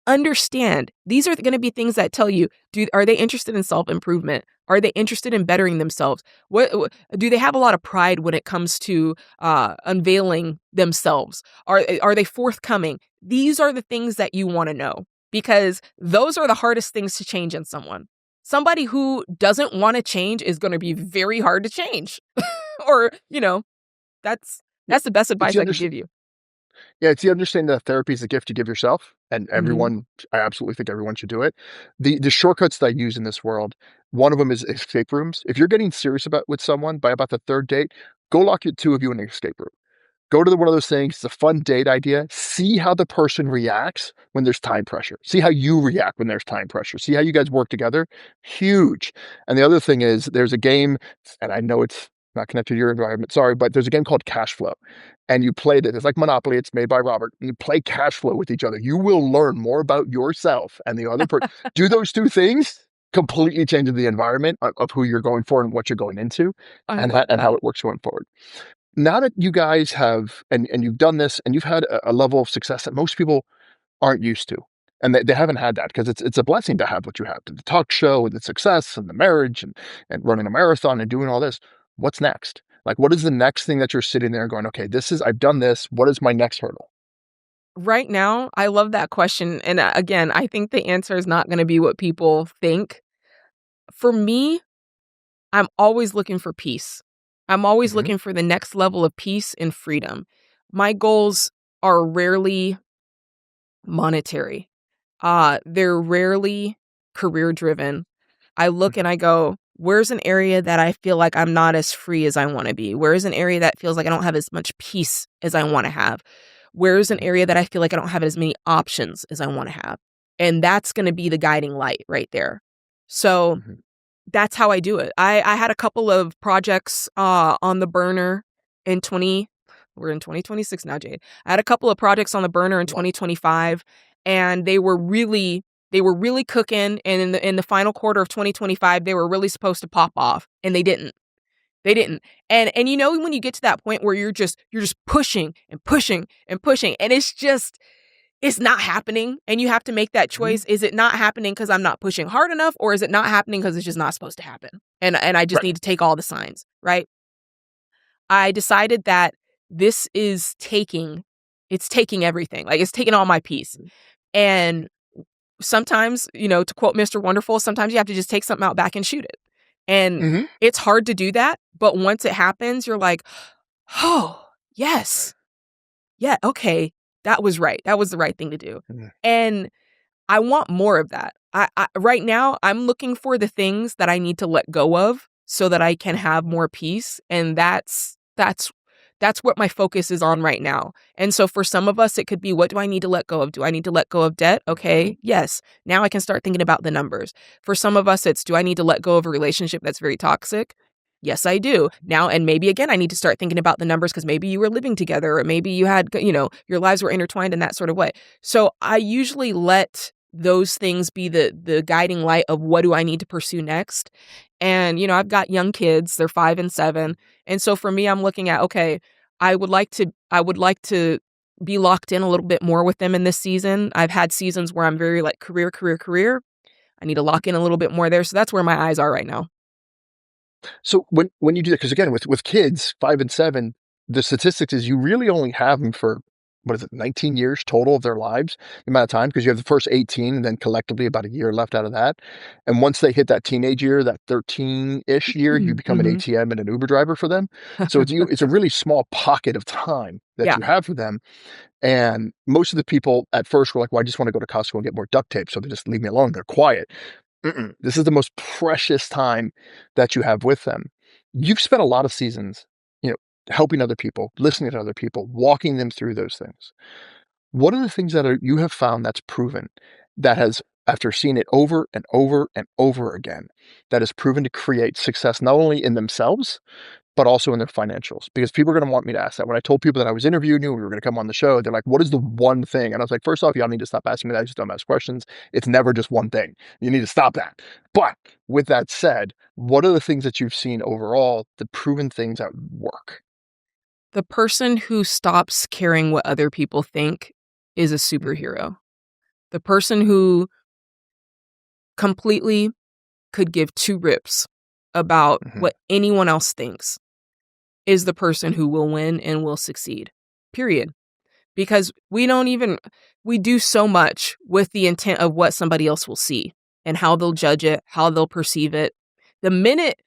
Understand, these are going to be things that tell you, are they interested in self-improvement? Are they interested in bettering themselves? Do they have a lot of pride when it comes to unveiling themselves? Are they forthcoming? These are the things that you want to know, because those are the hardest things to change in someone. Somebody who doesn't want to change is going to be very hard to change. Or, that's Yeah. the best It's advice the I could give you. Yeah, it's the understanding that therapy is a gift you give yourself, and Mhm. I absolutely think everyone should do it. The shortcuts that I use in this world, one of them is escape rooms. If you're getting serious with someone by about the third date, go lock the two of you in an escape room. Go to one of those things. It's a fun date idea. See how the person reacts when there's time pressure. See how you react when there's time pressure. See how you guys work together. Huge. And the other thing is, there's a game, and I know it's not connected to your environment, sorry, but there's a game called Cash Flow. And you play it. It's like Monopoly. It's made by Robert. You play Cash Flow with each other. You will learn more about yourself and the other person. Do those two things, completely changes the environment of who you're going for and what you're going into, I and love how that. it works going forward. Now that you guys have and you've done this and you've had a level of success that most people aren't used to, and they haven't had that, because it's a blessing to have what you have, the talk show and the success and the marriage and running a marathon and doing all this. What's next? Like, what is the next thing that you're sitting there going, okay, I've done this. What is my next hurdle? Right now, I love that question, and, again, I think the answer is not gonna be what people think. For me, I'm always looking for peace. I'm always Hmm. looking for the next level of peace and freedom. My goals are rarely monetary. They're rarely career driven. I look and I go, "Where's an area that I feel like I'm not as free as I wanna be? Where's an area that feels like I don't have as much peace as I wanna have? Where's an area that I feel like I don't have as many options as I wanna have?" And that's gonna be the guiding light right there. So, Hmm. that's how I do it. I had a couple of projects, on the burner in 20 we're in 2026 now, Jade. I had a couple of projects on the burner in Wow. 2025, and they were really cooking, and in the final quarter of 2025, they were really supposed to pop off, and they didn't. They didn't. And when you get to that point where you're just pushing and pushing and pushing, and it's not happening, and you have to make that choice. Is it not happening because I'm not pushing hard enough, or is it not happening because it's just not supposed to happen? And I just Right. need to take all the signs, right? I decided that this is it's taking everything. Like, it's taking all my peace. And sometimes, to quote Mr. Wonderful, sometimes you have to just take something out back and shoot it. And Mhm. it's hard to do that, but once it happens, you're like, "Oh, yes. Yeah, okay. That was right. That was the right thing to do." Mhm. And I want more of that. I right now, I'm looking for the things that I need to let go of so that I can have more peace, and that's what my focus is on right now. And so for some of us, it could be, what do I need to let go of? Do I need to let go of debt? Okay, yes. Now I can start thinking about the numbers. For some of us, it's, do I need to let go of a relationship that's very toxic? Yes, I do. Now, and maybe again, I need to start thinking about the numbers because maybe you were living together, or maybe you had, your lives were intertwined in that sort of way. So I usually let those things be the guiding light of what do I need to pursue next. And, I've got young kids, they're 5 and 7. And so for me, I'm looking at, okay, I would like to be locked in a little bit more with them in this season. I've had seasons where I'm very like career, career, career. I need to lock in a little bit more there. So that's where my eyes are right now. So when you do that, because again, with kids 5 and 7, the statistics is you really only have them for, what is it, 19 years total of their lives, the amount of time, because you have the first 18 and then collectively about a year left out of that. And once they hit that teenage year, that 13-ish year, you become an Mhm. ATM and an Uber driver for them. So it's a really small pocket of time that Yeah. you have for them. And most of the people at first were like, well, I just want to go to Costco and get more duct tape. So they just leave me alone. They're quiet. This is the most precious time that you have with them. You've spent a lot of seasons, helping other people, listening to other people, walking them through those things. What are the things that you have found that's proven, that has, after seeing it over and over and over again, that has proven to create success not only in themselves, but also in their financials? Because people are going to want me to ask that. When I told people that I was interviewing you, we were going to come on the show, they're like, what is the one thing? And I was like, first off, y'all need to stop asking me that. I just don't ask questions. It's never just one thing. You need to stop that. But with that said, what are the things that you've seen overall, the proven things that work? The person who stops caring what other people think is a Mhm. superhero. The person who completely could give two rips about Mhm. what anyone else thinks is the person who will win and will succeed. Period. Because we do so much with the intent of what somebody else will see and how they'll judge it, how they'll perceive it. The minute,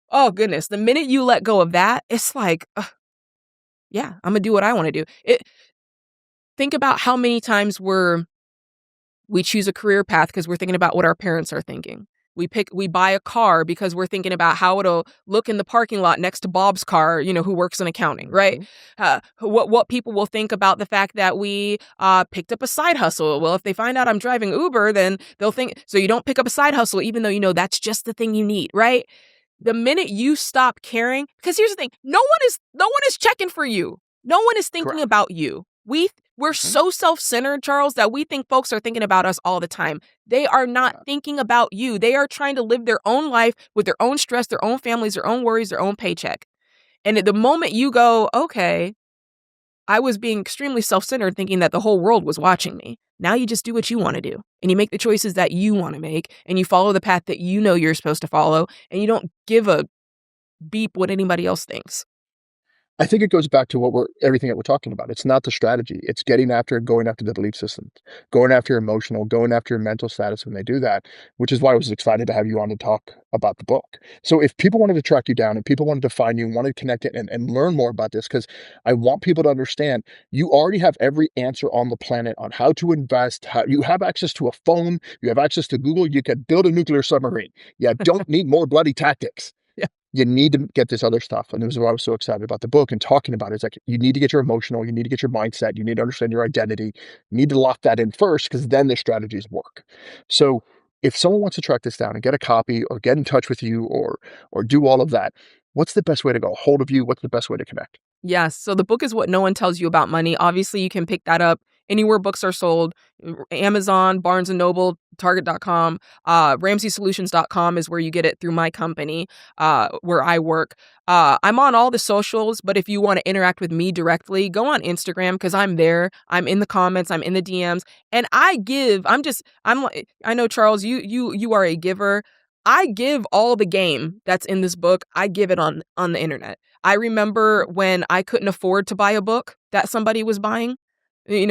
oh goodness, the minute you let go of that, it's like, ugh, yeah, I'm gonna do what I want to do. Think about how many times we choose a career path because we're thinking about what our parents are thinking. We buy a car because we're thinking about how it'll look in the parking lot next to Bob's car, who works in accounting, right? Mhm. What people will think about the fact that we picked up a side hustle. Well, if they find out I'm driving Uber, then they'll think, so you don't pick up a side hustle, even though that's just the thing you need, right? The minute you stop caring, because here's the thing, no one is checking for you. No one is thinking Correct. about you. We're Mhm. so self-centered, Charles, that we think folks are thinking about us all the time. They are not Yeah. thinking about you. They are trying to live their own life with their own stress, their own families, their own worries, their own paycheck. And at the moment you go, okay, I was being extremely self-centered thinking that the whole world was watching me. Now you just do what you want to do. And you make the choices that you want to make. And you follow the path that you know you're supposed to follow. And you don't give a beep what anybody else thinks. I think it goes back to everything that we're talking about. It's not the strategy. It's going after the belief systems, going after emotional, going after your mental status when they do that, which is why I was excited to have you on to talk about the book. So if people wanted to track you down and people wanted to find you and wanted to connect it and learn more about this, because I want people to understand you already have every answer on the planet on how to invest, how you have access to a phone, you have access to Google, you could build a nuclear submarine. You don't need more bloody tactics. Yeah. You need to get this other stuff. And this is why I was so excited about the book and talking about it. It's like, you need to get your emotional, you need to get your mindset, you need to understand your identity. You need to lock that in first, because then the strategies work. So if someone wants to track this down and get a copy or get in touch with you or do all of that, what's the best way to go? Hold of you? What's the best way to connect? Yes. So the book is What No One Tells You About Money. Obviously, you can pick that up anywhere books are sold. Amazon, Barnes& and Noble, Target.com, RamseySolutions.com is where you get it through my company, where I work. I'm on all the socials, but if you want to interact with me directly, go on Instagram because I'm there. I'm in the comments, I'm in the DMs, and I know, Charles, you are a giver. I give all the game that's in this book. I give it on the internet. I remember when I couldn't afford to buy a book that somebody was buying,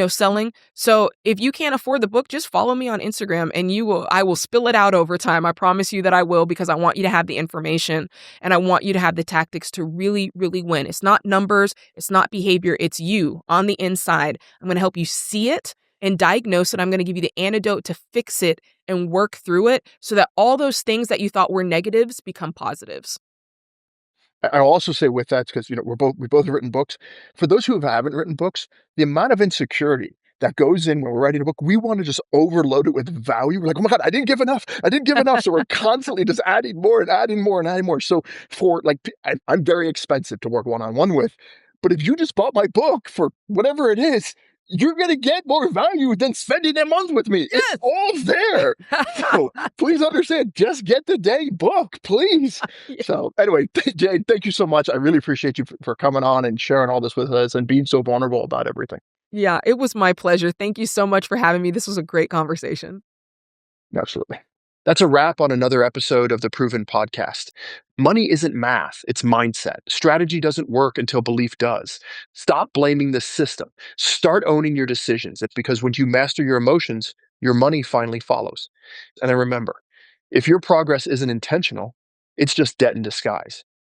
selling. So if you can't afford the book, just follow me on Instagram and I will spill it out over time. I promise you that I will, because I want you to have the information and I want you to have the tactics to really, really win. It's not numbers. It's not behavior. It's you on the inside. I'm going to help you see it and diagnose it. I'm going to give you the antidote to fix it and work through it so that all those things that you thought were negatives become positives. I'll also say with that, because we both have written books. For those who haven't written books, the amount of insecurity that goes in when we're writing a book, we want to just overload it with value. We're like, oh my God, I didn't give enough. I didn't give enough. So we're constantly just adding more and adding more and adding more. So I'm very expensive to work one-on-one with. But if you just bought my book for whatever it is, you're going to get more value than spending a month with me. Yes. It's all there. So please understand, just get the dang book, please. Yeah. So anyway, Jade, thank you so much. I really appreciate you for coming on and sharing all this with us and being so vulnerable about everything. Yeah, it was my pleasure. Thank you so much for having me. This was a great conversation. Absolutely. That's a wrap on another episode of the Proven Podcast. Money isn't math, it's mindset. Strategy doesn't work until belief does. Stop blaming the system. Start owning your decisions. It's because when you master your emotions, your money finally follows. And then remember, if your progress isn't intentional, it's just debt in disguise.